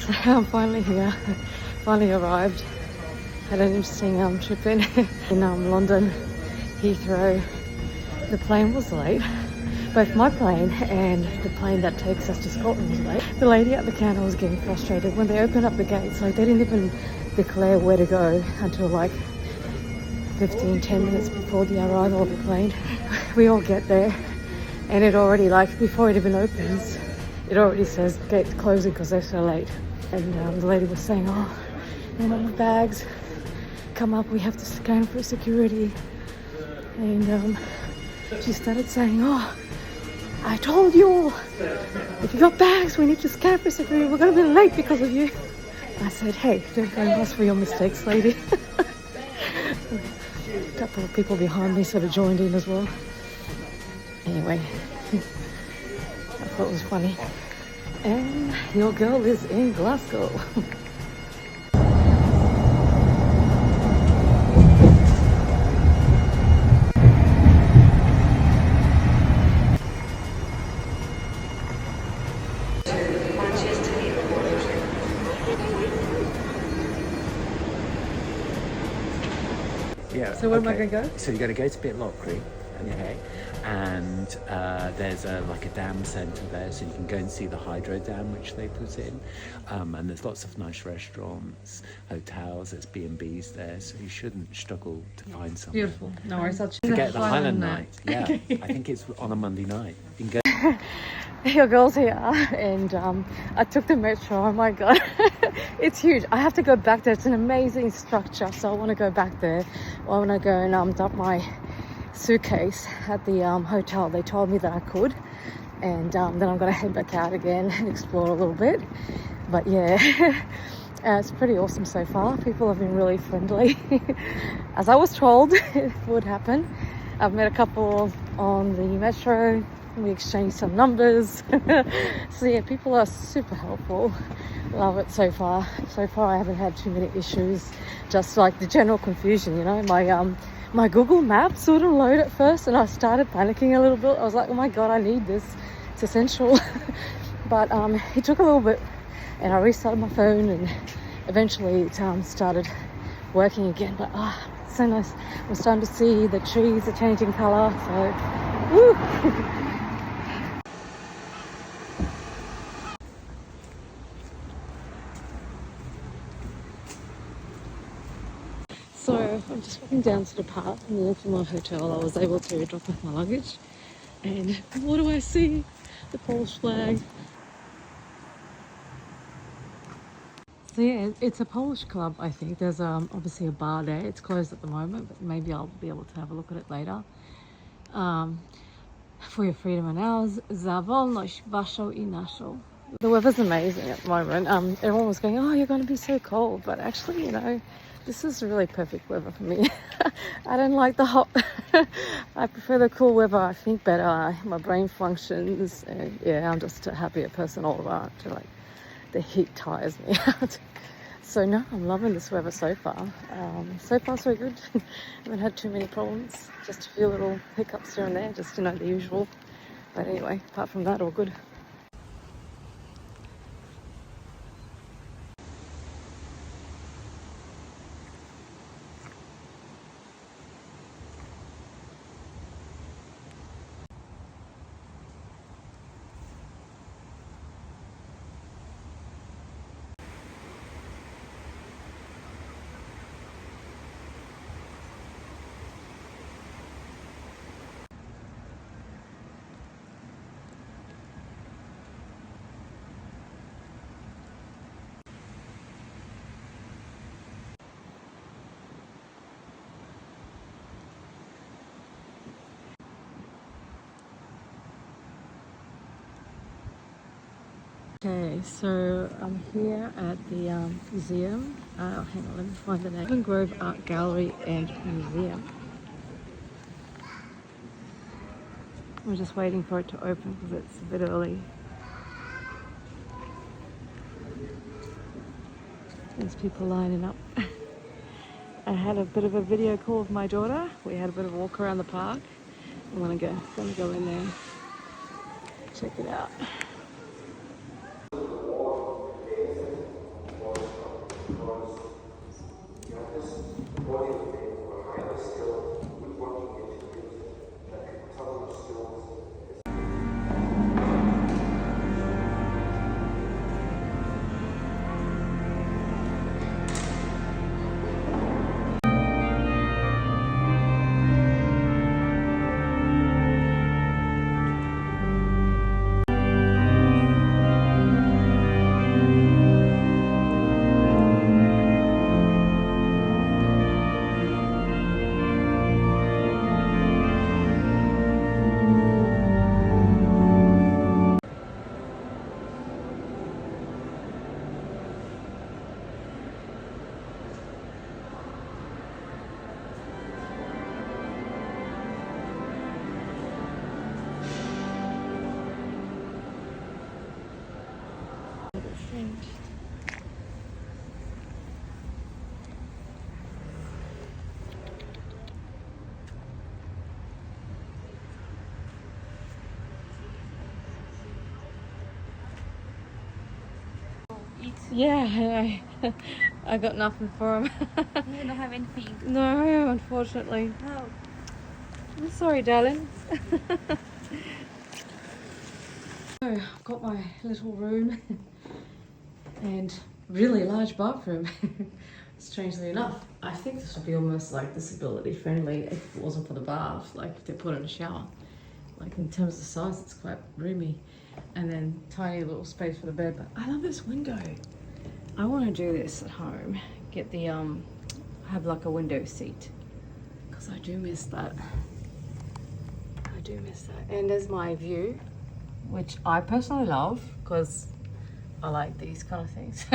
So I'm finally here, finally arrived. Had an interesting trip in London, Heathrow. The plane was late. Both my plane and the plane that takes us to Scotland was late. The lady at the counter was getting frustrated. When they opened up the gates, like they didn't even declare where to go until like 10 minutes before the arrival of the plane. We all get there and it already, like before it even opens, it already says gates closing because they're so late. And the lady was saying, oh, no more bags, come up, we have to scan for security. And she started saying, oh, I told you all, if you got bags, we need to scan for security. We're going to be late because of you. I said, hey, don't blame us for your mistakes, lady. A couple of people behind me sort of joined in as well. Anyway, I thought it was funny. And your girl is in Glasgow. Yeah. So where am I going to go? So you're going to go to Bitlockery, okay, and there's like a dam centre there, so you can go and see the hydro dam which they put in, and there's lots of nice restaurants, hotels, there's B&Bs there, so you shouldn't struggle to find something. Beautiful. No worries. I'll Forget the Highland night. Yeah, I think it's on a Monday night. You can go. Your girl's here, and I took the metro. Oh my god, it's huge. I have to go back there. It's an amazing structure, so I want to go back there. I want to go and dump my suitcase at the hotel. They told me that I could, and then I'm gonna head back out again and explore a little bit. But yeah, it's pretty awesome so far. People have been really friendly, as I was told it would happen. I've met a couple on the metro. We exchanged some numbers. So yeah, people are super helpful. Love it so far. So far I haven't had too many issues. Just like the general confusion, you know. My Google Maps wouldn't load at first and I started panicking a little bit. I was like, oh my god, I need this. It's essential. But it took a little bit and I restarted my phone and eventually it started working again. But so nice. I'm starting to see the trees are changing colour. So woo. So I'm just walking down to the park near to my hotel. I was able to drop off my luggage, and what do I see? The Polish flag. So yeah, it's a Polish club, I think. There's obviously a bar there. It's closed at the moment, but maybe I'll be able to have a look at it later. For your freedom and ours, za wolność waszą I naszą. The weather's amazing at the moment. Everyone was going, oh, you're going to be so cold, but actually, you know, this is really perfect weather for me. I don't like the hot. I prefer the cool weather. I think better. My brain functions, and yeah, I'm just a happier person all around. Like the heat tires me out. So no, I'm loving this weather so far. So far so good. Haven't had too many problems. Just a few little hiccups here and there, just you know the usual. But anyway, apart from that, all good. Okay, so I'm here at the museum. Hang on, let me find the name. Haven Grove Art Gallery and Museum. I'm just waiting for it to open because it's a bit early. There's people lining up. I had a bit of a video call with my daughter. We had a bit of a walk around the park. I'm gonna go in there, check it out. eat. Yeah, I got nothing for him. You don't have anything. No, unfortunately. Oh. I'm sorry, darling. So I've got my little room and really large bathroom. Strangely enough, I think this would be almost like disability friendly if it wasn't for the bath, like if they put in a shower. Like in terms of size, it's quite roomy. And then tiny little space for the bed. But I love this window. I want to do this at home. Get the have like a window seat, because I do miss that. I do miss that. And there's my view, which I personally love because I like these kind of things.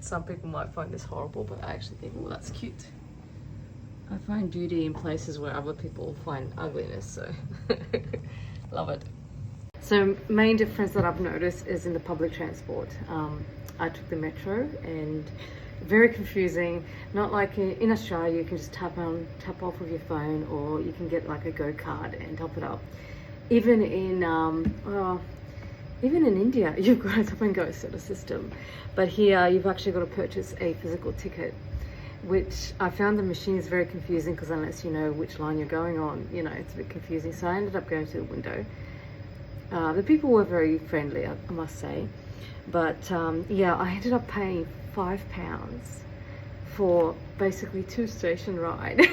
Some people might find this horrible, but I actually think, well, that's cute. I find beauty in places where other people find ugliness, so love it. So main difference that I've noticed is in the public transport. I took the metro and very confusing. Not like in Australia, you can just tap off with your phone, or you can get like a go card and top it up. Even in India, you've got a tap and go sort of system, but here you've actually got to purchase a physical ticket, which I found the machine is very confusing, because unless you know which line you're going on, you know, it's a bit confusing. So I ended up going to the window. The people were very friendly, I must say, but yeah, I ended up paying £5 for basically 2 station ride.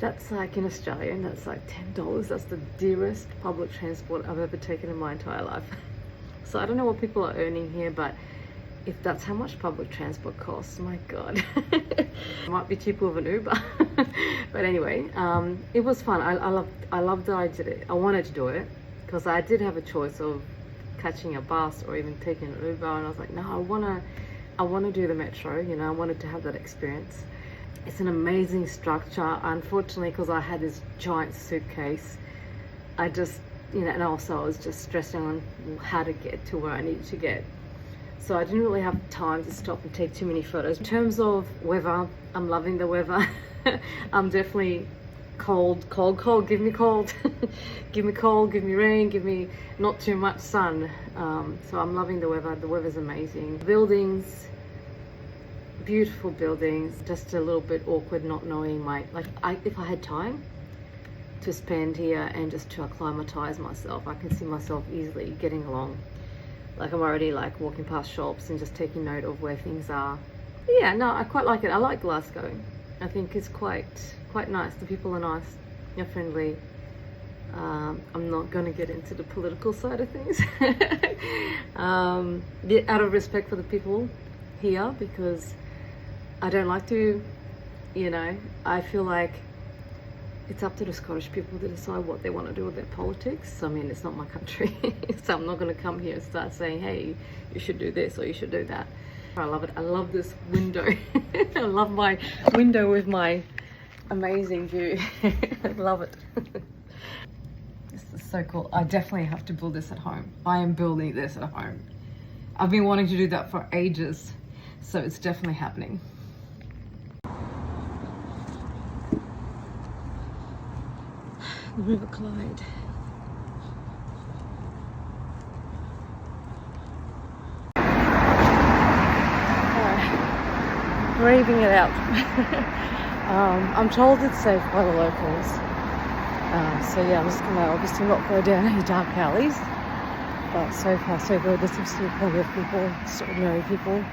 That's like in Australia, and that's like $10. That's the dearest public transport I've ever taken in my entire life. So I don't know what people are earning here, but if that's how much public transport costs, my God. It might be cheaper with an Uber. But anyway, it was fun. I loved that I did it. I wanted to do it because I did have a choice of catching a bus or even taking an Uber, and I was like, no, I want to do the metro. You know, I wanted to have that experience. It's an amazing structure. Unfortunately, because I had this giant suitcase, I just, you know, and also I was just stressing on how to get to where I needed to get. So I didn't really have time to stop and take too many photos. In terms of weather, I'm loving the weather. I'm definitely cold, give me cold. Give me cold, give me rain, give me not too much sun. So I'm loving the weather. The weather's amazing. Buildings, beautiful buildings, just a little bit awkward not knowing if I had time to spend here and just to acclimatize myself, I can see myself easily getting along. Like I'm already like walking past shops and just taking note of where things are. But yeah, no, I quite like it. I like Glasgow. I think it's quite nice. The people are nice, they're friendly. I'm not going to get into the political side of things. Out of respect for the people here, because I don't like to, you know, I feel like it's up to the Scottish people to decide what they want to do with their politics. I mean, it's not my country, so I'm not going to come here and start saying, hey, you should do this or you should do that. I love it. I love this window. I love my window with my amazing view. I love it. This is so cool. I definitely have to build this at home. I am building this at home. I've been wanting to do that for ages, so it's definitely happening. The River Clyde. Braving it out. I'm told it's safe by the locals. So yeah, I'm just gonna obviously not go down any dark alleys. But so far so good. There's still plenty of people, extraordinary people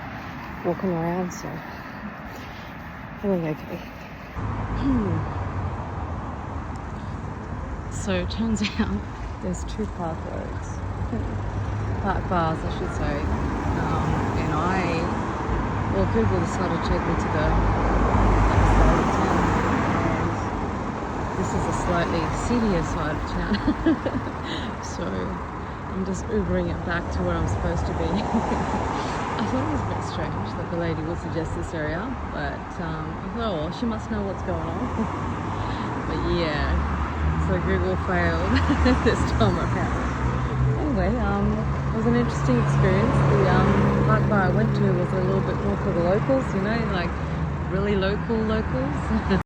walking around, so feeling okay. So it turns out there's 2 park roads, park bars I should say, and Google decided to take me to the other side of town, and this is a slightly seedier side of town. So I'm just Ubering it back to where I'm supposed to be. I thought it was a bit strange that the lady would suggest this area, but I thought, oh well, she must know what's going on. But yeah. So Google failed this time around. Anyway, it was an interesting experience. The park bar I went to was a little bit more for the locals, you know, like really locals.